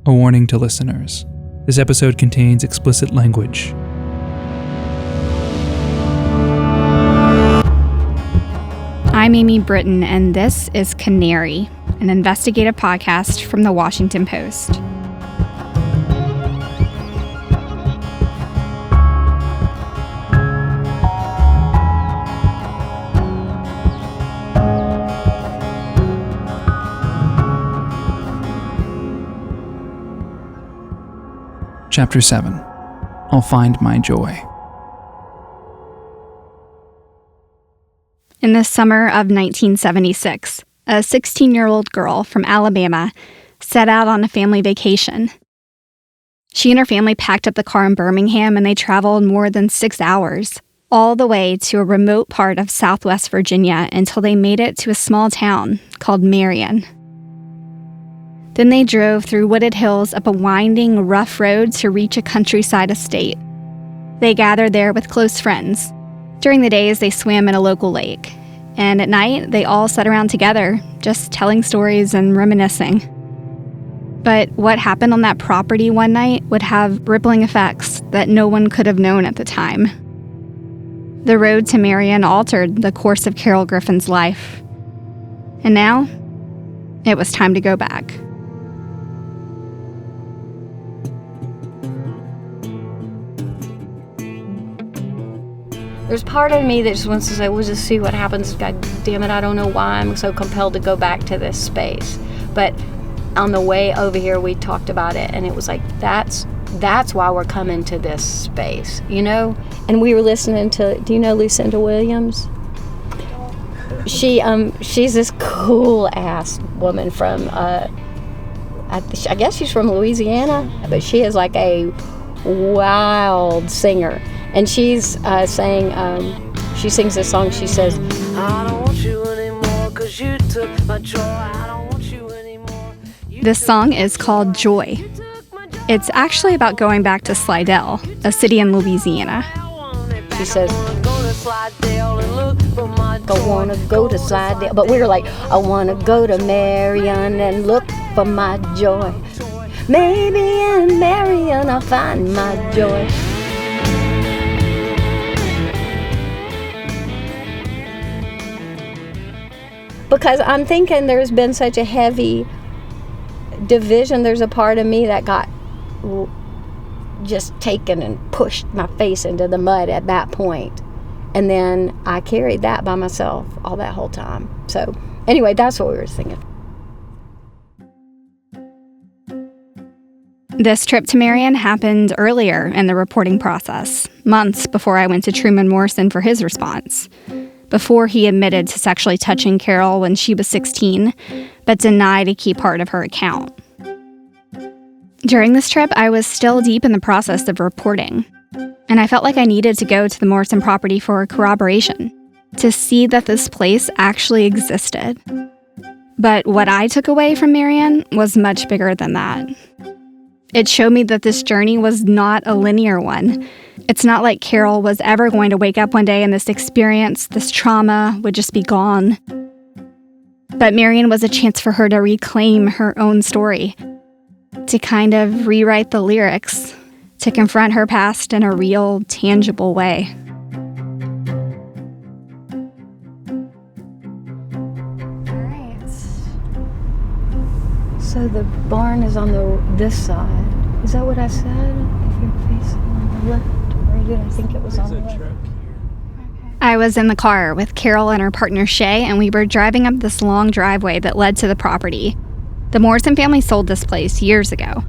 A warning to listeners. This episode contains explicit language. I'm Amy Brittain, and this is Canary, an investigative podcast from the Washington Post. Chapter 7. I'll Find My Joy. In the summer of 1976, a 16-year-old girl from Alabama set out on a family vacation. She and her family packed up the car in Birmingham and they traveled more than 6 hours, all the way to a remote part of Southwest Virginia until they made it to a small town called Marion. Then they drove through wooded hills up a winding, rough road to reach a countryside estate. They gathered there with close friends. During the days, they swam in a local lake. And at night, they all sat around together, just telling stories and reminiscing. But what happened on that property one night would have rippling effects that no one could have known at the time. The road to Marion altered the course of Carol Griffin's life. And now, it was time to go back. There's part of me that just wants to say, we'll just see what happens. God damn it, I don't know why I'm so compelled to go back to this space. But on the way over here, we talked about it, and it was like, that's why we're coming to this space, you know? And we were listening to, do you know Lucinda Williams? She's this cool-ass woman from, I guess she's from Louisiana, but she is like a wild singer. And she's saying, she sings this song, she says, I don't want you anymore, 'cause you took my joy, I don't want you anymore. This song is called Joy. It's actually about going back to Slidell, a city in Louisiana. She says, I want to go to Slidell, but we were like, I want to go to Marion and look for my joy. Maybe in Marion I'll find my joy. Because I'm thinking there's been such a heavy division. There's a part of me that got just taken and pushed my face into the mud at that point. And then I carried that by myself all that whole time. So anyway, that's what we were thinking. This trip to Marion happened earlier in the reporting process, months before I went to Truman Morrison for his response. Before he admitted to sexually touching Carol when she was 16, but denied a key part of her account. During this trip, I was still deep in the process of reporting, and I felt like I needed to go to the Morrison property for corroboration, to see that this place actually existed. But what I took away from Marion was much bigger than that. It showed me that this journey was not a linear one. It's not like Carol was ever going to wake up one day and this experience, this trauma, would just be gone. But Marion was a chance for her to reclaim her own story, to kind of rewrite the lyrics, to confront her past in a real, tangible way. All right. So the barn is on this side. Is that what I said? If you're facing on the left. Did I think it was on the left? I was in the car with Carol and her partner Shay, and we were driving up this long driveway that led to the property. The Morrison family sold this place years ago,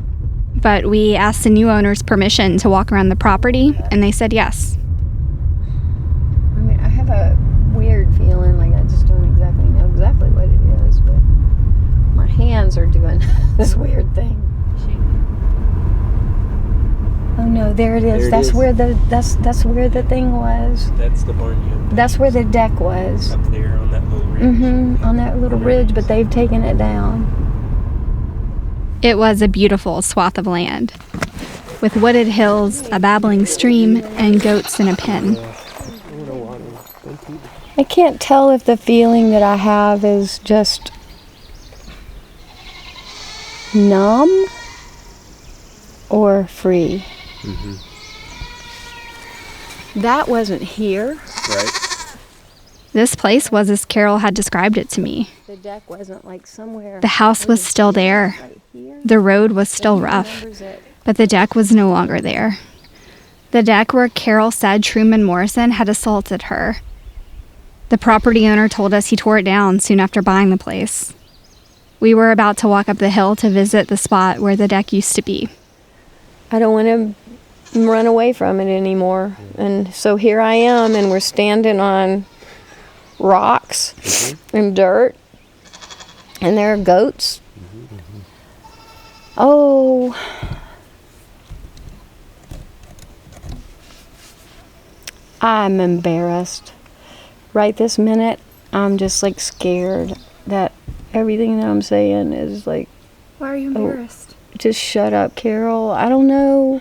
but we asked the new owners permission to walk around the property, and they said yes. I mean, I have a weird feeling, like I just don't exactly know exactly what it is, but my hands are doing this weird thing. Oh no, there it is. That's where the thing was. That's the barn unit. That's where the deck was. Up there on that little ridge. On that little ridge, but they've taken it down. It was a beautiful swath of land, with wooded hills, a babbling stream, and goats in a pen. I can't tell if the feeling that I have is just numb or free. That wasn't here. Right. This place was as Carol had described it to me. The deck wasn't like somewhere. The house was still there. Right here. The road was still rough, Remembers it. but the deck was no longer there. The deck where Carol said Truman Morrison had assaulted her. The property owner told us he tore it down soon after buying the place. We were about to walk up the hill to visit the spot where the deck used to be. I don't want to run away from it anymore. And so here I am, and we're standing on rocks and dirt, and there are goats. Oh, I'm embarrassed. Right this minute, I'm just like scared that everything that I'm saying is like, Why are you embarrassed? just shut up, Carol. I don't know.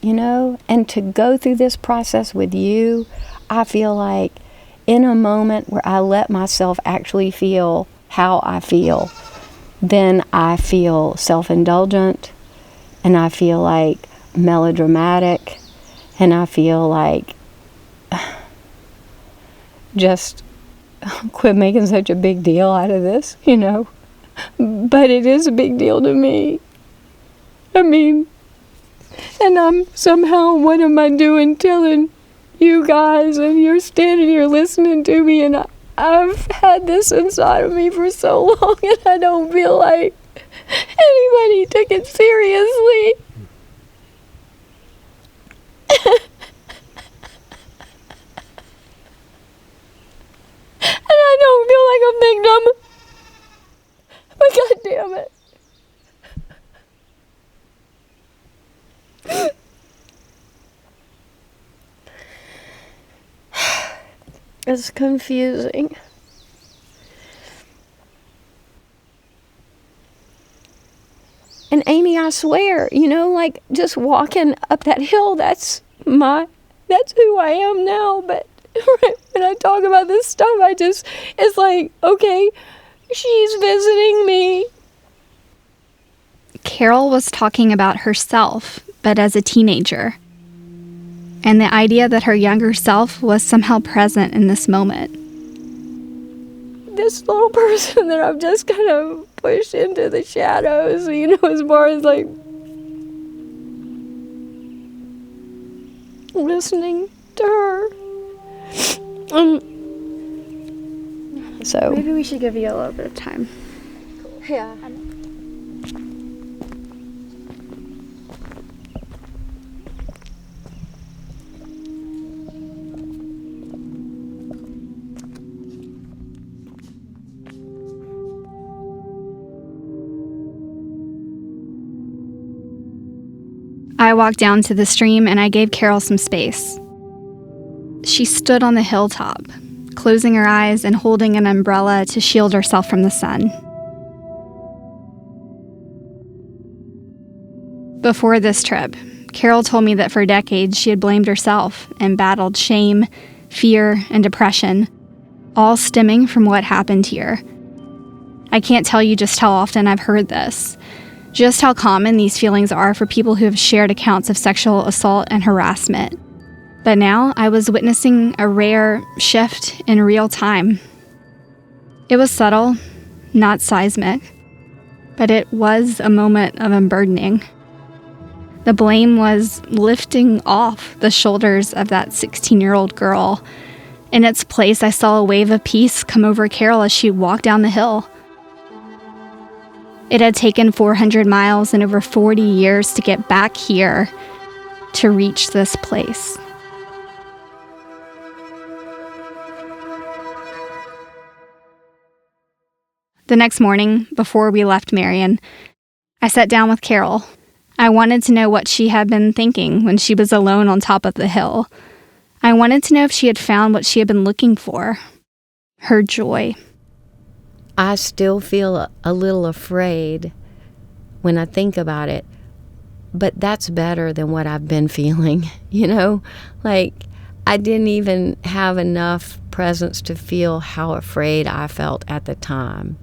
You know, and to go through this process with you, I feel like in a moment where I let myself actually feel how I feel, then I feel self-indulgent, and I feel like melodramatic, and I feel like just quit making such a big deal out of this, you know. But it is a big deal to me. I mean, and I'm somehow, what am I doing telling you guys, and you're standing here listening to me, and I've had this inside of me for so long, and I don't feel like anybody took it seriously. And I don't feel like a victim. But God damn it. It's confusing. And Amy, I swear, you know, like just walking up that hill, that's who I am now. But when I talk about this stuff, it's like, okay, she's visiting me. Carol was talking about herself, but as a teenager. And the idea that her younger self was somehow present in this moment. This little person that I've just kind of pushed into the shadows, you know, as far as like listening to her. So Maybe we should give you a little bit of time. yeah. I walked down to the stream and I gave Carol some space. She stood on the hilltop, closing her eyes and holding an umbrella to shield herself from the sun. Before this trip, Carol told me that for decades she had blamed herself and battled shame, fear, and depression, all stemming from what happened here. I can't tell you just how often I've heard this, just how common these feelings are for people who have shared accounts of sexual assault and harassment. But now I was witnessing a rare shift in real time. It was subtle, not seismic, but it was a moment of unburdening. The blame was lifting off the shoulders of that 16-year-old girl. In its place, I saw a wave of peace come over Carol as she walked down the hill. It had taken 400 miles and over 40 years to get back here to reach this place. The next morning, before we left Marion, I sat down with Carol. I wanted to know what she had been thinking when she was alone on top of the hill. I wanted to know if she had found what she had been looking for, her joy. I still feel a little afraid when I think about it, but that's better than what I've been feeling, you know? Like, I didn't even have enough presence to feel how afraid I felt at the time.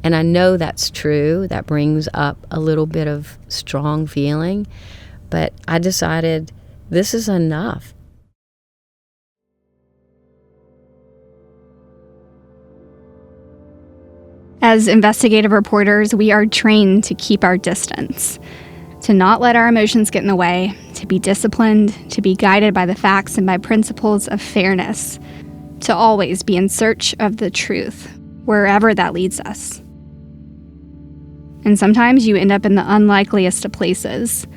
And I know that's true. That brings up a little bit of strong feeling. But I decided this is enough. As investigative reporters, we are trained to keep our distance, to not let our emotions get in the way, to be disciplined, to be guided by the facts and by principles of fairness, to always be in search of the truth, wherever that leads us. And sometimes you end up in the unlikeliest of places.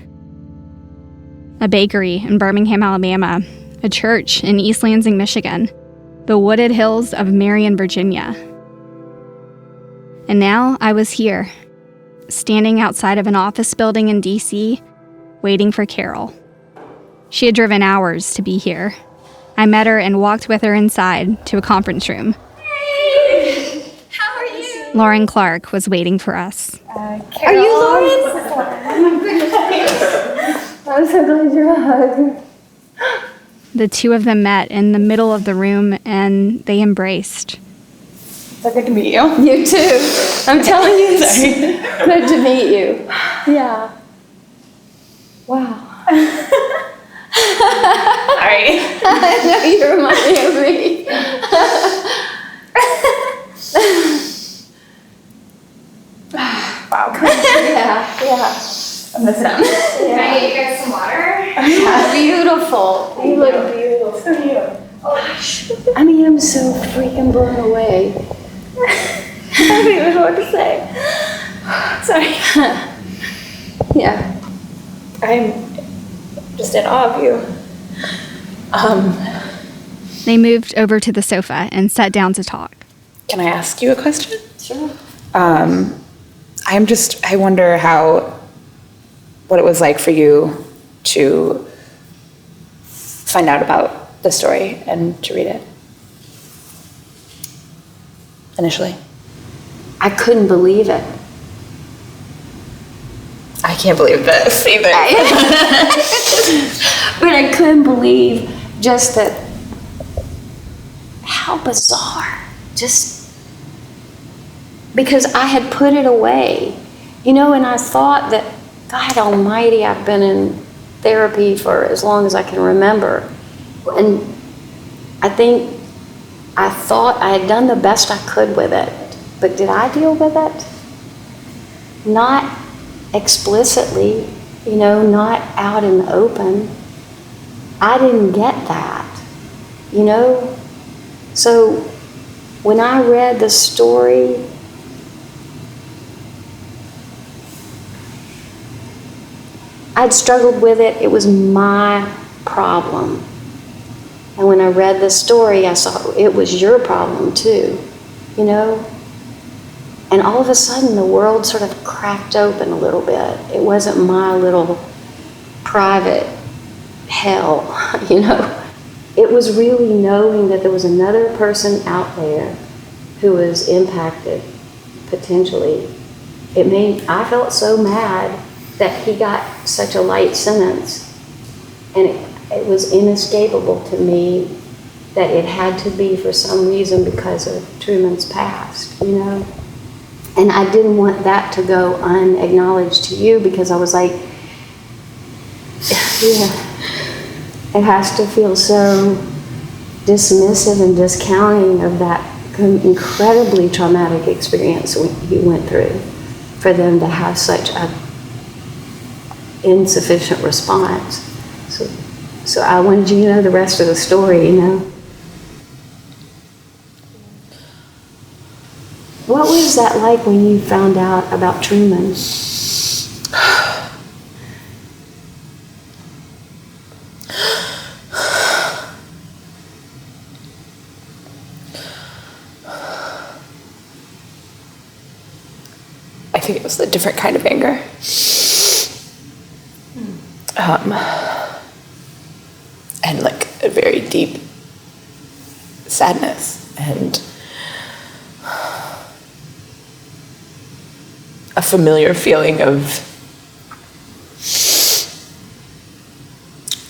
A bakery in Birmingham, Alabama, a church in East Lansing, Michigan, the wooded hills of Marion, Virginia. And now I was here, standing outside of an office building in D.C., waiting for Carol. She had driven hours to be here. I met her and walked with her inside to a conference room. Hey! How are you? Lauren Clark was waiting for us. Are you Lauren? Oh my goodness. I'm so glad you're a hug. The two of them met in the middle of the room and they embraced. So good to meet you. You too. I'm telling you, it's good to meet you. Yeah. Wow. Sorry. I know you remind me of me. Wow. Yeah. I'm gonna sit down. Can I get you guys some water? Yeah. Beautiful. You look beautiful. So cute. Oh, I mean, I'm so freaking blown away. I don't even know what to say. Sorry. Yeah. I'm just in awe of you. They moved over to the sofa and sat down to talk. Can I ask you a question? Sure. I wonder what it was like for you to find out about the story and to read it initially. I couldn't believe it. I can't believe this either. But I couldn't believe just that, how bizarre. Just because I had put it away, and I thought that, God almighty, I've been in therapy for as long as I can remember. And I thought I had done the best I could with it. But did I deal with it? Not explicitly, not out in the open. I didn't get that, So when I read the story, I'd struggled with it. It was my problem. And when I read the story, I saw it was your problem too, And all of a sudden, the world sort of cracked open a little bit. It wasn't my little private hell, It was really knowing that there was another person out there who was impacted, potentially. I felt so mad that he got such a light sentence. And it was inescapable to me that it had to be for some reason because of Truman's past, And I didn't want that to go unacknowledged to you because I was like, yeah, it has to feel so dismissive and discounting of that incredibly traumatic experience he went through for them to have such a insufficient response. So I wanted you to know the rest of the story, What was that like when you found out about Truman? I think it was a different kind of anger. And like a very deep sadness and a familiar feeling of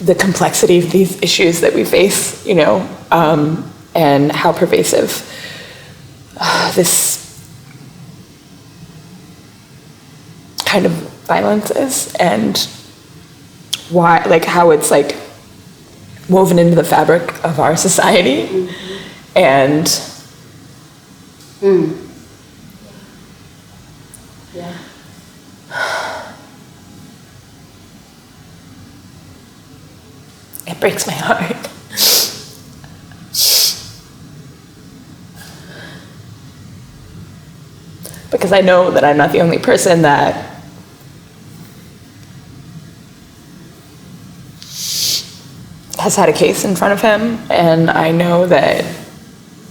the complexity of these issues that we face, and how pervasive this kind of violence is and why, like how it's like woven into the fabric of our society. Mm-hmm. And Yeah. It breaks my heart. Because I know that I'm not the only person that has had a case in front of him, and I know that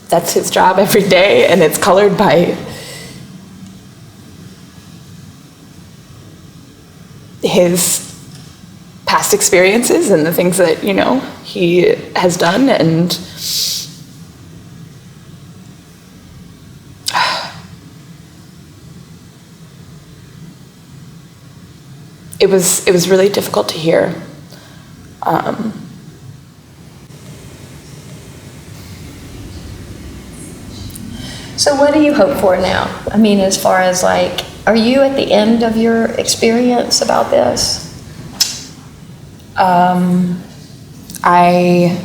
that's his job every day, and it's colored by his past experiences and the things that, you know, he has done. And it was really difficult to hear. So what do you hope for now? I mean, as far as like, are you at the end of your experience about this? I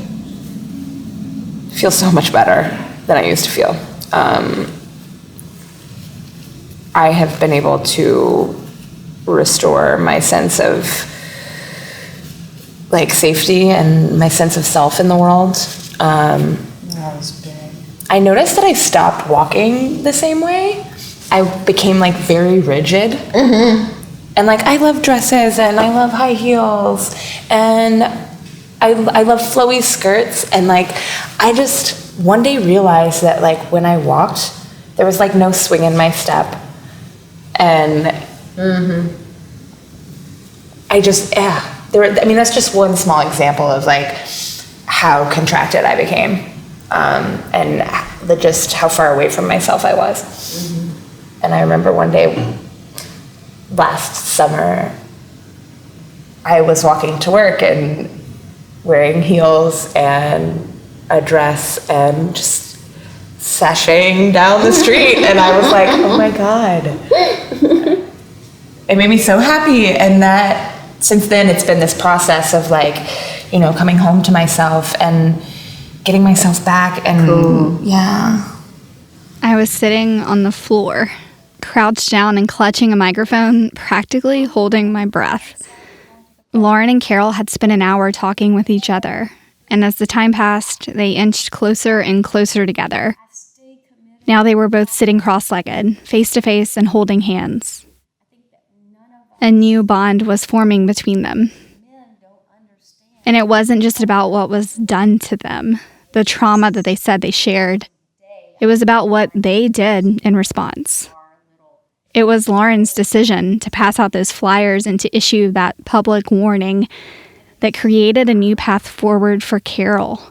feel so much better than I used to feel. I have been able to restore my sense of like safety and my sense of self in the world. That was big. I noticed that I stopped walking the same way. I became like very rigid. Mm-hmm. And like I love dresses and I love high heels and I love flowy skirts, and like I just one day realized that like when I walked there was like no swing in my step, and I just that's just one small example of like how contracted I became, and just how far away from myself I was. And I remember one day last summer, I was walking to work and wearing heels and a dress and just sashaying down the street, and I was like, oh my God. It made me so happy, and that since then it's been this process of like, you know, coming home to myself and getting myself back. And yeah. I was sitting on the floor, crouched down and clutching a microphone, practically holding my breath. Lauren and Carol had spent an hour talking with each other, and as the time passed, they inched closer and closer together. Now they were both sitting cross-legged, face-to-face and holding hands. A new bond was forming between them. And it wasn't just about what was done to them, the trauma that they said they shared. It was about what they did in response. It was Lauren's decision to pass out those flyers and to issue that public warning that created a new path forward for Carol.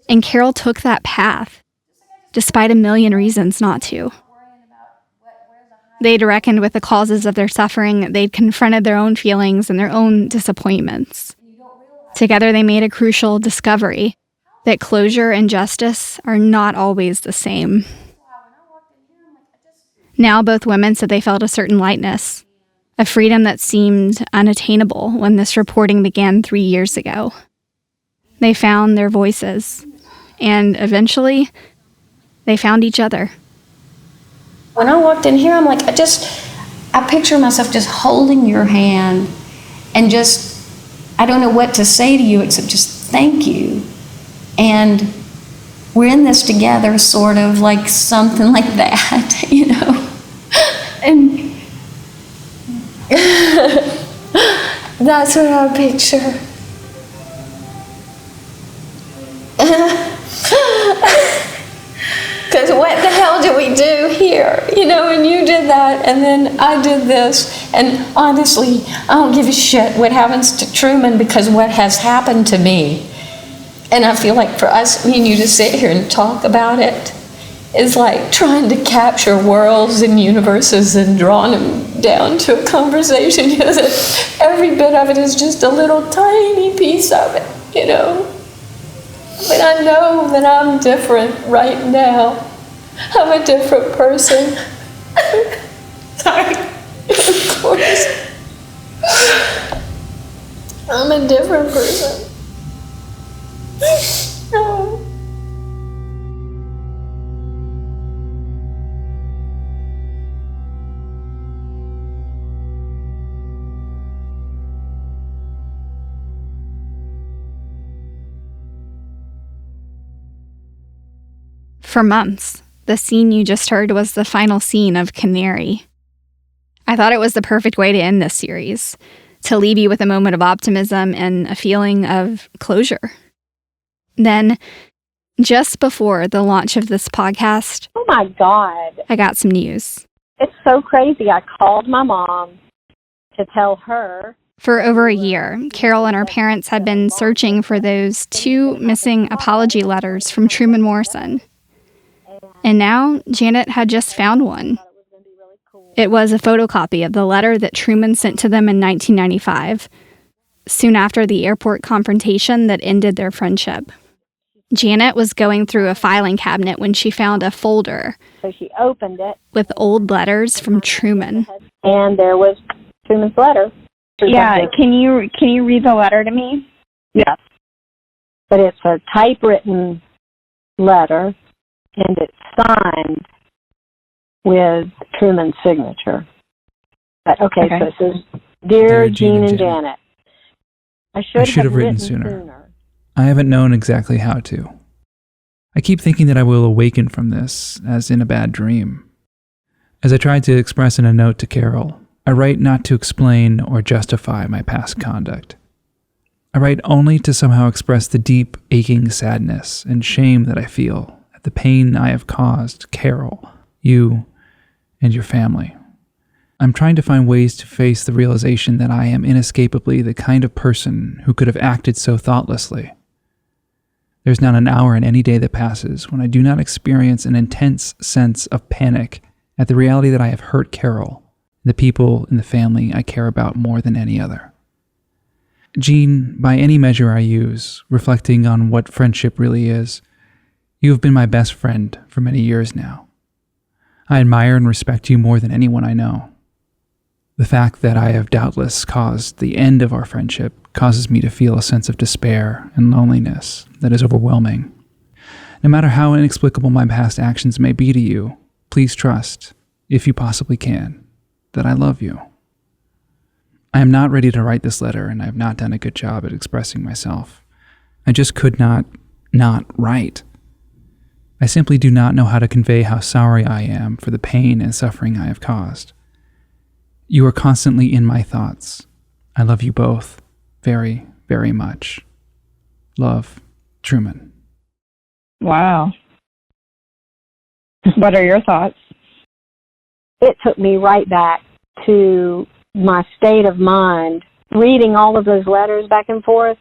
And Carol took that path, despite a million reasons not to. They'd reckoned with the causes of their suffering, they'd confronted their own feelings and their own disappointments. Together they made a crucial discovery that closure and justice are not always the same. Now both women said they felt a certain lightness, a freedom that seemed unattainable when this reporting began 3 years ago. They found their voices, and eventually, they found each other. When I walked in here, I'm like, I picture myself just holding your hand and just, I don't know what to say to you except just thank you. And we're in this together, sort of like something like that, you know? And that's what I picture. Because what the hell do we do here? You know, and you did that, and then I did this. And honestly, I don't give a shit what happens to Truman, because what has happened to me. And I feel like for us, me and you to sit here and talk about it is like trying to capture worlds and universes and draw them down to a conversation. You know, that every bit of it is just a little tiny piece of it, you know. But I know that I'm different right now. I'm a different person. Sorry. Of course. I'm a different person. Oh. For months, the scene you just heard was the final scene of Canary. I thought it was the perfect way to end this series, to leave you with a moment of optimism and a feeling of closure. Then, just before the launch of this podcast, Oh my God. I got some news. It's so crazy. I called my mom to tell her. For over a year, Carol and her parents had been searching for those 2 missing apology letters from Truman Morrison. And now, Janet had just found one. It was a photocopy of the letter that Truman sent to them in 1995, soon after the airport confrontation that ended their friendship. Janet was going through a filing cabinet when she found a folder So she opened it, with old letters from Truman. and there was Truman's letter. Yeah, can you read the letter to me? Yes. But it's a typewritten letter, and it's signed with Truman's signature. But, okay, so it says, Dear Jean and Janet, I should have written sooner. I haven't known exactly how to. I keep thinking that I will awaken from this, as in a bad dream. As I tried to express in a note to Carol, I write not to explain or justify my past conduct. I write only to somehow express the deep, aching sadness and shame that I feel at the pain I have caused Carol, you, and your family. I'm trying to find ways to face the realization that I am inescapably the kind of person who could have acted so thoughtlessly. There's not an hour in any day that passes when I do not experience an intense sense of panic at the reality that I have hurt Carol, the people in the family I care about more than any other. Jean, by any measure I use, reflecting on what friendship really is, you have been my best friend for many years now. I admire and respect you more than anyone I know. The fact that I have doubtless caused the end of our friendship causes me to feel a sense of despair and loneliness that is overwhelming. No matter how inexplicable my past actions may be to you, please trust, if you possibly can, that I love you. I am not ready to write this letter, and I have not done a good job at expressing myself. I just could not write. I simply do not know how to convey how sorry I am for the pain and suffering I have caused. You are constantly in my thoughts. I love you both very, very much. Love, Truman. Wow. What are your thoughts? It took me right back to my state of mind, reading all of those letters back and forth,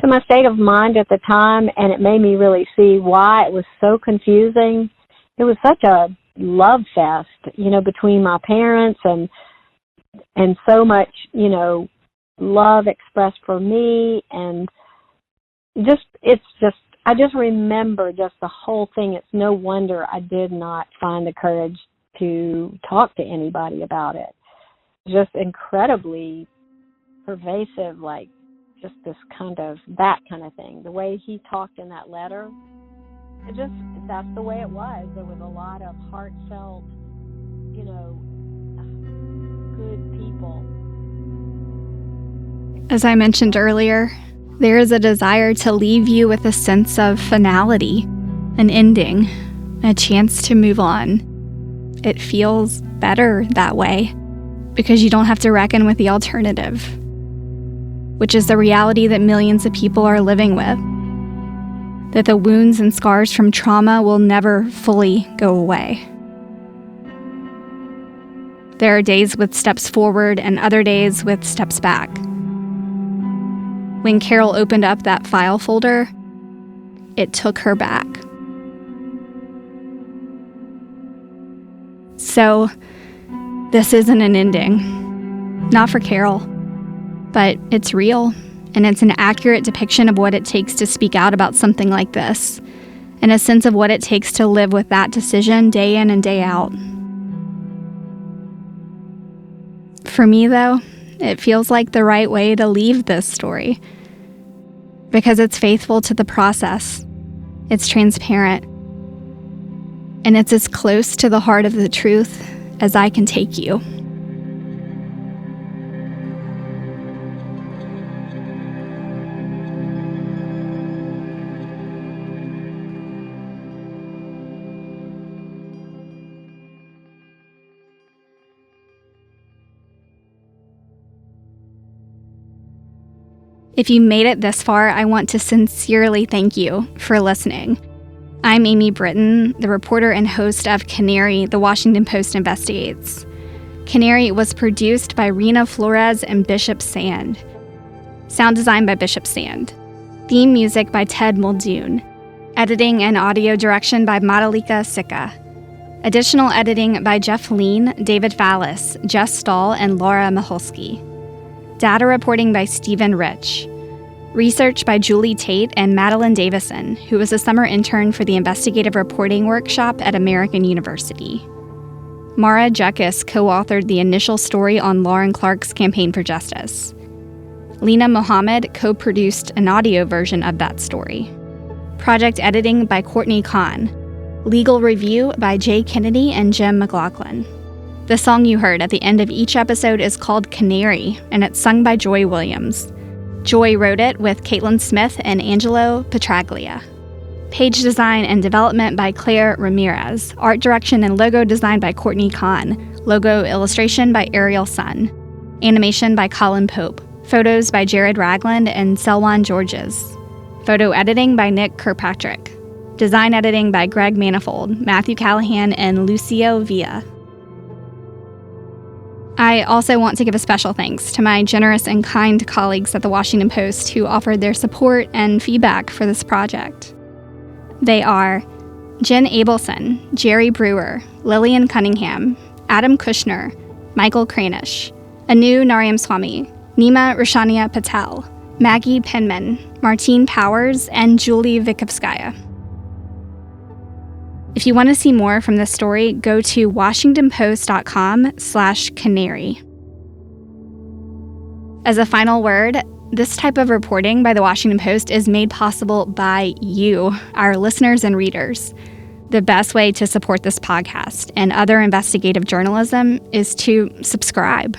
to my state of mind at the time, and it made me really see why it was so confusing. It was such a love fest, between my parents and so much, love expressed for me, and I just remember just the whole thing. It's no wonder I did not find the courage to talk to anybody about it. Just incredibly pervasive, like just that kind of thing. The way he talked in that letter, that's the way it was. There was a lot of heartfelt, good people. As I mentioned earlier, there is a desire to leave you with a sense of finality, an ending, a chance to move on. It feels better that way because you don't have to reckon with the alternative, which is the reality that millions of people are living with, that the wounds and scars from trauma will never fully go away. There are days with steps forward and other days with steps back. When Carol opened up that file folder, it took her back. So, this isn't an ending. Not for Carol. But it's real, and it's an accurate depiction of what it takes to speak out about something like this, and a sense of what it takes to live with that decision day in and day out. For me, though, it feels like the right way to leave this story. Because it's faithful to the process, it's transparent, and it's as close to the heart of the truth as I can take you. If you made it this far, I want to sincerely thank you for listening. I'm Amy Brittain, the reporter and host of Canary, the Washington Post Investigates. Canary was produced by Rena Flores and Bishop Sand. Sound design by Bishop Sand. Theme music by Ted Muldoon. Editing and audio direction by Madalika Sika. Additional editing by Jeff Lean, David Fallis, Jess Stahl, and Laura Miholski. Data reporting by Stephen Rich. Research by Julie Tate and Madeline Davison, who was a summer intern for the investigative reporting workshop at American University. Mara Jekis co-authored the initial story on Lauren Clark's campaign for justice. Lena Mohammed co-produced an audio version of that story. Project editing by Courtney Kahn. Legal review by Jay Kennedy and Jim McLaughlin. The song you heard at the end of each episode is called Canary, and it's sung by Joy Williams. Joy wrote it with Caitlin Smith and Angelo Petraglia. Page design and development by Claire Ramirez. Art direction and logo design by Courtney Kahn. Logo illustration by Ariel Sun. Animation by Colin Pope. Photos by Jared Ragland and Selwan Georges. Photo editing by Nick Kirkpatrick. Design editing by Greg Manifold, Matthew Callahan, and Lucio Villa. I also want to give a special thanks to my generous and kind colleagues at the Washington Post who offered their support and feedback for this project. They are Jen Abelson, Jerry Brewer, Lillian Cunningham, Adam Kushner, Michael Kranish, Anu Narayamaswamy, Nima Rashania Patel, Maggie Penman, Martine Powers, and Julie Vikovskaya. If you want to see more from this story, go to washingtonpost.com/canary. As a final word, this type of reporting by the Washington Post is made possible by you, our listeners and readers. The best way to support this podcast and other investigative journalism is to subscribe.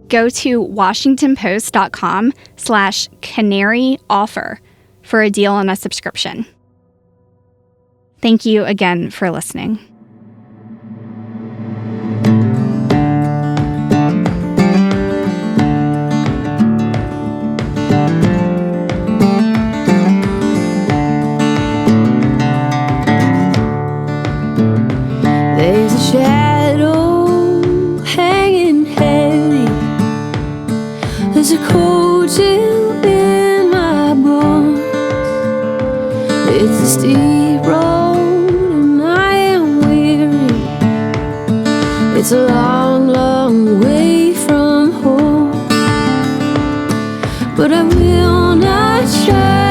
Go to washingtonpost.com/canary offer for a deal on a subscription. Thank you again for listening. There's a shadow hanging heavy. There's a cold chill in my bones. It's a steep road and I am weary. It's a long, long way from home, but I will not try.